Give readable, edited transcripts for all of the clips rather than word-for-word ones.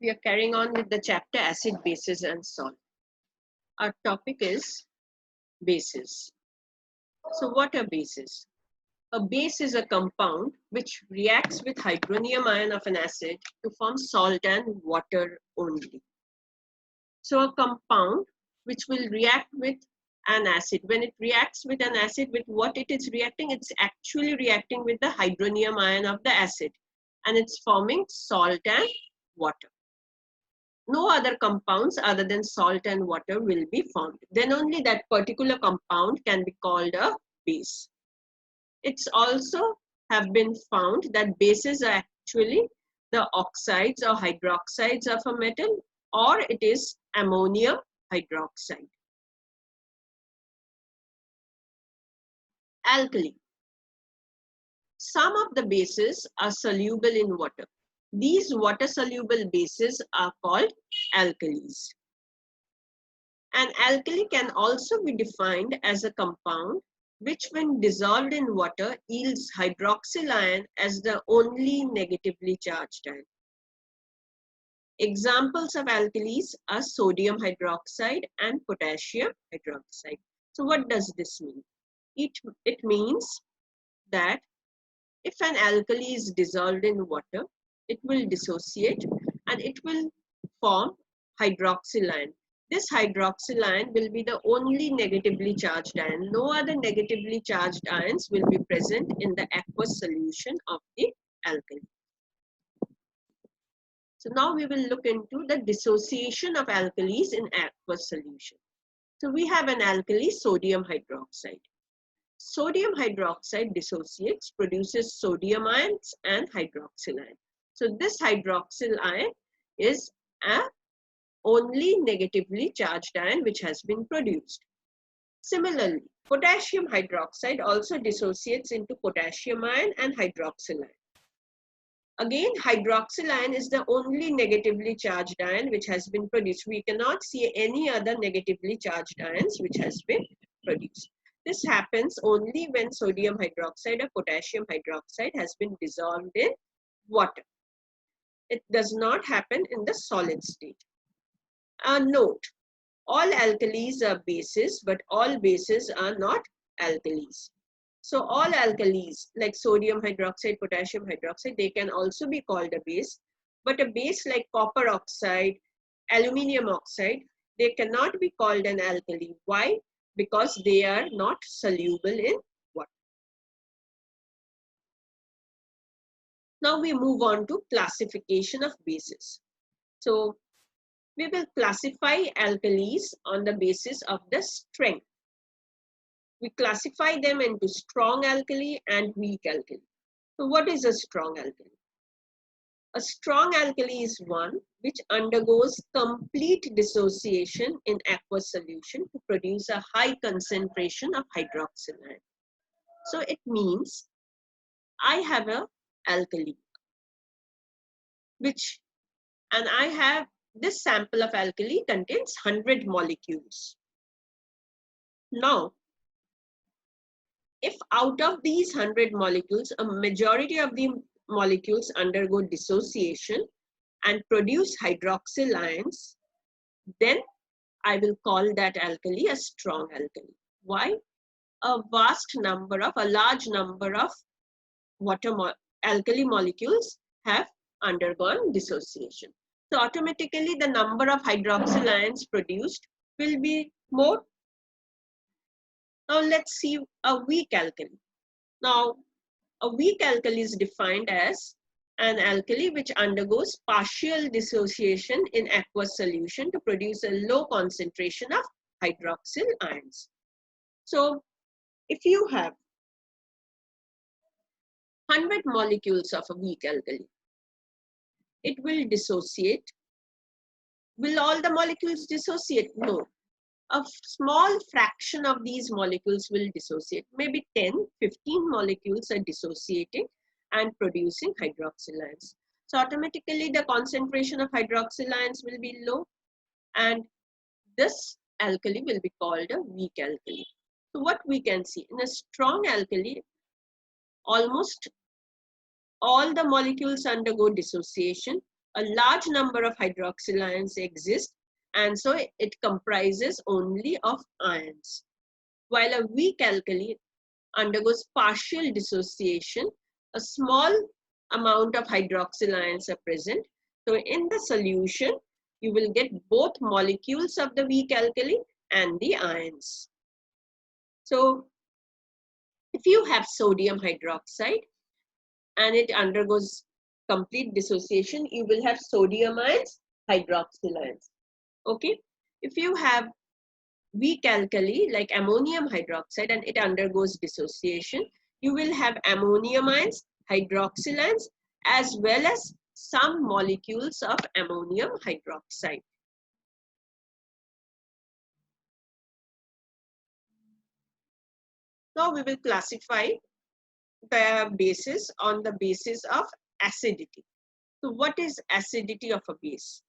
We are carrying on with the chapter acid, bases and salt. Our topic is bases. So what are bases? A base is a compound which reacts with hydronium ion of an acid to form salt and water only. So a compound which will react with an acid, when it reacts with an acid, with what it is reacting, it's actually reacting with the hydronium ion of the acid, and it's forming salt and water. No other compounds other than salt and water will be formed. Then only that particular compound can be called a base. It's also have been found that bases are actually the oxides or hydroxides of a metal, or it is ammonium hydroxide. Alkali. Some of the bases are soluble in water. These water-soluble bases are called alkalis. An alkali can also be defined as a compound which, when dissolved in water, yields hydroxyl ion as the only negatively charged ion. Examples of alkalis are sodium hydroxide and potassium hydroxide. So what does this mean? It means that if an alkali is dissolved in water, it will dissociate and it will form hydroxyl ion. This hydroxyl ion will be the only negatively charged ion. No other negatively charged ions will be present in the aqueous solution of the alkali. So now we will look into the dissociation of alkalis in aqueous solution. So we have an alkali, sodium hydroxide. Sodium hydroxide dissociates, produces sodium ions and hydroxyl ion. So this hydroxyl ion is a only negatively charged ion which has been produced. Similarly, potassium hydroxide also dissociates into potassium ion and hydroxyl ion. Again, hydroxyl ion is the only negatively charged ion which has been produced. We cannot see any other negatively charged ions which has been produced. This happens only when sodium hydroxide or potassium hydroxide has been dissolved in water. It does not happen in the solid state. Note, all alkalis are bases, but all bases are not alkalis. So all alkalis like sodium hydroxide, potassium hydroxide, they can also be called a base. But a base like copper oxide, aluminium oxide, they cannot be called an alkali. Why? Because they are not soluble in water. Now we move on to classification of bases. So we will classify alkalis on the basis of the strength. We classify them into strong alkali and weak alkali. So what is a strong alkali? A strong alkali is one which undergoes complete dissociation in aqueous solution to produce a high concentration of hydroxyl ion. So it means I have an alkali and I have this sample of alkali contains 100 molecules. Now, if out of these 100 molecules, a majority of the molecules undergo dissociation and produce hydroxyl ions, then I will call that alkali a strong alkali. Why? A large number of alkali molecules have undergone dissociation. So automatically the number of hydroxyl ions produced will be more. Now let's see a weak alkali. Now a weak alkali is defined as an alkali which undergoes partial dissociation in aqueous solution to produce a low concentration of hydroxyl ions. So if you have 100 molecules of a weak alkali, it will dissociate. Will all the molecules dissociate? No. A small fraction of these molecules will dissociate. Maybe 10, 15 molecules are dissociating and producing hydroxyl ions. So automatically the concentration of hydroxyl ions will be low and this alkali will be called a weak alkali. So what we can see in a strong alkali, almost all the molecules undergo dissociation. a large number of hydroxyl ions exist, and so it comprises only of ions. While a weak alkali undergoes partial dissociation, a small amount of hydroxyl ions are present. So in the solution, you will get both molecules of the weak alkali and the ions. So if you have sodium hydroxide and it undergoes complete dissociation, you will have sodium ions, hydroxyl ions. Okay. If you have weak alkali like ammonium hydroxide and it undergoes dissociation, you will have ammonium ions, hydroxyl ions, as well as some molecules of ammonium hydroxide. Now we will classify the bases on the basis of acidity. So what is acidity of a base?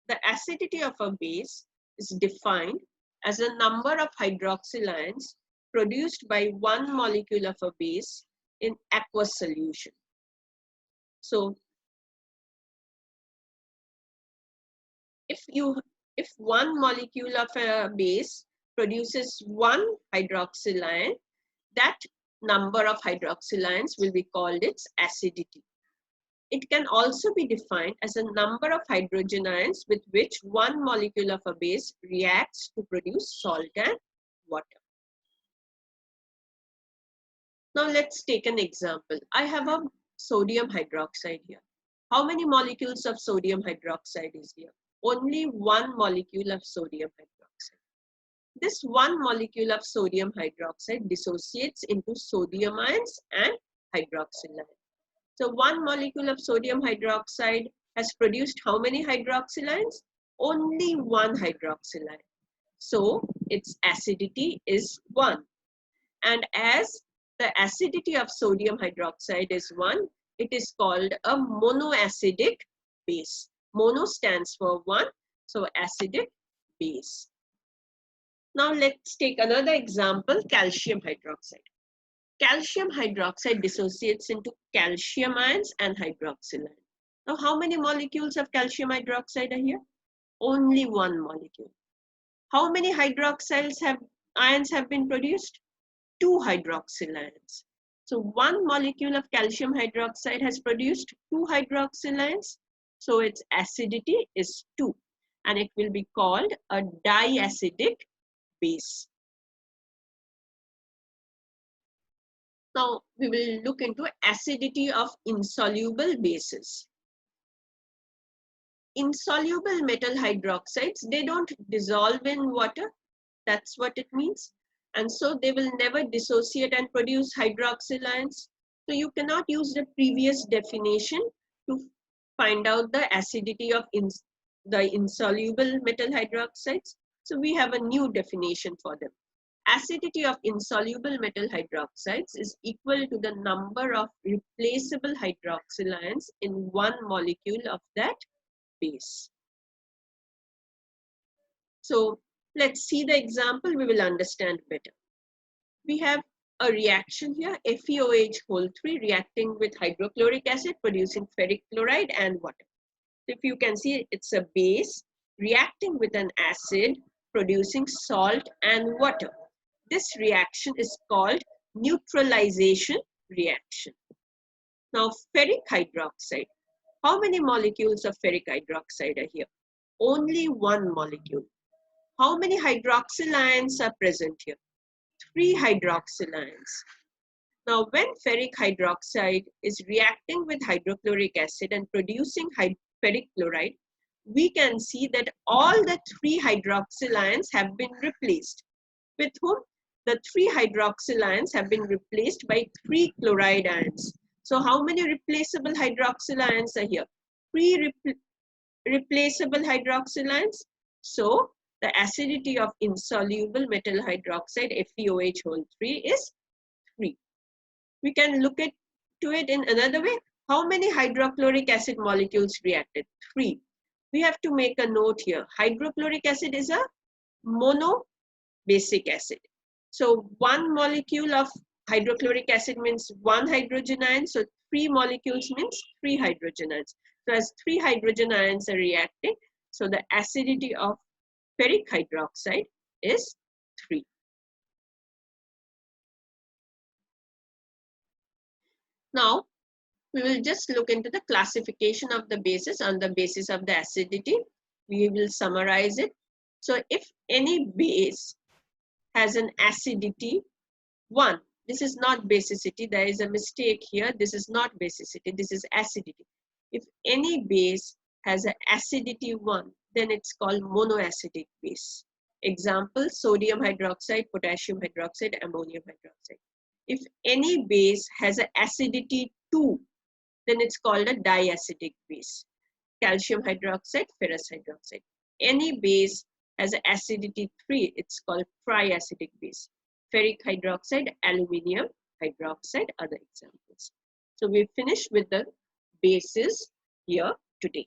The acidity of a base is defined as a number of hydroxyl ions produced by one molecule of a base in aqueous solution. So if one molecule of a base produces one hydroxyl ion, that number of hydroxyl ions will be called its acidity. It can also be defined as a number of hydrogen ions with which one molecule of a base reacts to produce salt and water. Now let's take an example. I have a sodium hydroxide here. How many molecules of sodium hydroxide is here? Only one molecule of sodium hydroxide. This one molecule of sodium hydroxide dissociates into sodium ions and hydroxyl ions. So one molecule of sodium hydroxide has produced how many hydroxyl ions? Only one hydroxyl ion. So its acidity is 1. And as the acidity of sodium hydroxide is 1, it is called a monoacidic base. Mono stands for 1, so acidic base. Now let's take another example, calcium hydroxide. Calcium hydroxide dissociates into calcium ions and hydroxyl ions. Now how many molecules of calcium hydroxide are here? Only one molecule. How many ions have been produced? 2 hydroxyl ions. So one molecule of calcium hydroxide has produced 2 hydroxyl ions. So its acidity is 2 and it will be called a diacidic base. Now we will look into acidity of insoluble bases. Insoluble metal hydroxides, they don't dissolve in water. That's what it means. And so they will never dissociate and produce hydroxyl ions. So you cannot use the previous definition to find out the acidity of the insoluble metal hydroxides. So we have a new definition for them. Acidity of insoluble metal hydroxides is equal to the number of replaceable hydroxyl ions in one molecule of that base. So let's see the example, we will understand better. We have a reaction here, FeOH3 reacting with hydrochloric acid producing ferric chloride and water. So if you can see, it's a base reacting with an acid producing salt and water. This reaction is called neutralization reaction. Now ferric hydroxide. How many molecules of ferric hydroxide are here? Only one molecule. How many hydroxyl ions are present here? 3 hydroxyl ions. Now when ferric hydroxide is reacting with hydrochloric acid and producing ferric chloride, we can see that all the 3 hydroxyl ions have been replaced. With whom? The 3 hydroxyl ions have been replaced by 3 chloride ions. So how many replaceable hydroxyl ions are here? 3 replaceable hydroxyl ions. So the acidity of insoluble metal hydroxide FeOH3 is 3. We can look to it in another way. How many hydrochloric acid molecules reacted? 3. We have to make a note here. Hydrochloric acid is a monobasic acid. So one molecule of hydrochloric acid means 1 hydrogen ion. So 3 molecules means 3 hydrogen ions. So as 3 hydrogen ions are reacting, so the acidity of ferric hydroxide is 3. Now, we will just look into the classification of the bases on the basis of the acidity. We will summarize it. So if any base has an acidity 1, this is not basicity, there is a mistake here, this is not basicity, this is acidity. If any base has an acidity 1, then it's called monoacidic base. Example, sodium hydroxide, potassium hydroxide, ammonium hydroxide. If any base has an acidity 2, then it's called a diacidic base. Calcium hydroxide, ferrous hydroxide. Any base has an acidity 3, it's called triacidic base. Ferric hydroxide, aluminium hydroxide, other examples. So we finished with the bases here today.